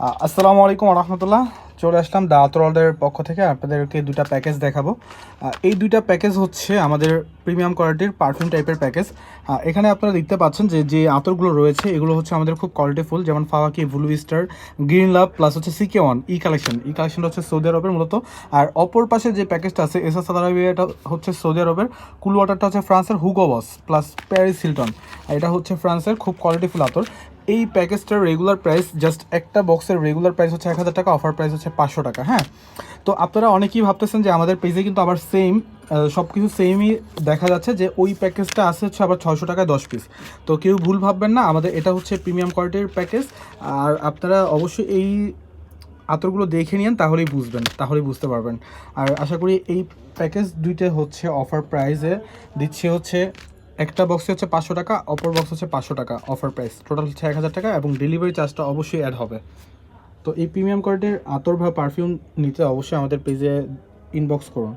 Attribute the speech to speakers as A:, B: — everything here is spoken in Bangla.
A: আসসালামু আলাইকুম রহমতুল্লাহ। চলে আসলাম দা আতরওয়ালদের পক্ষ থেকে আপনাদেরকে দুটা প্যাকেজ দেখাবো। এই দুইটা প্যাকেজ হচ্ছে আমাদের প্রিমিয়াম কোয়ালিটির পারফিউম টাইপের প্যাকেজ। এখানে আপনারা দেখতে পাচ্ছেন যে যে আতরগুলো রয়েছে এগুলো হচ্ছে আমাদের খুব কোয়ালিটিফুল, যেমন ফাওয়াকি, ব্লু স্টার, গ্রিন লাভ প্লাস হচ্ছে CK1 ই কালেকশনটা হচ্ছে সৌদি আরবের মূলত। আর অপর পাশে যে প্যাকেজটা আছে এসএস আরাবিয়াটা হচ্ছে সৌদি আরবের, কুল ওয়াটারটা হচ্ছে ফ্রান্সের হুগো বস প্লাস প্যারিস হিলটন, এটা হচ্ছে ফ্রান্সের খুব কোয়ালিটিফুল আতর। এই প্যাকেজটার রেগুলার প্রাইস, জাস্ট একটা বক্সের রেগুলার প্রাইস হচ্ছে 1000 টাকা, অফার প্রাইস হচ্ছে 500 টাকা। হ্যাঁ, তো আপনারা অনেকেই ভাবতেছেন যে আমাদের পেজে কিন্তু আবার সেম সব কিছু সেমই দেখা যাচ্ছে, যে ওই প্যাকেজটা আছে হচ্ছে আবার 600 টাকায় 10 পিস। তো কেউ ভুল ভাববেন না, আমাদের এটা হচ্ছে প্রিমিয়াম কোয়ালিটির প্যাকেজ। আর আপনারা অবশ্যই এই আতরগুলো দেখে নিন, তাহলেই বুঝতে পারবেন। আর আশা করি এই প্যাকেজ দুইটা হচ্ছে অফার প্রাইসে দিচ্ছে হচ্ছে, একটা বক্সে হচ্ছে 500 টাকা, অপর বক্স হচ্ছে 500 টাকা অফার প্রাইস, টোটাল হচ্ছে 1000 টাকা এবং ডেলিভারি চার্জটা অবশ্যই অ্যাড হবে। তো এই প্রিমিয়াম কোয়ালিটির আতর বা পারফিউম নিতে অবশ্যই আমাদের পেজে ইনবক্স করুন।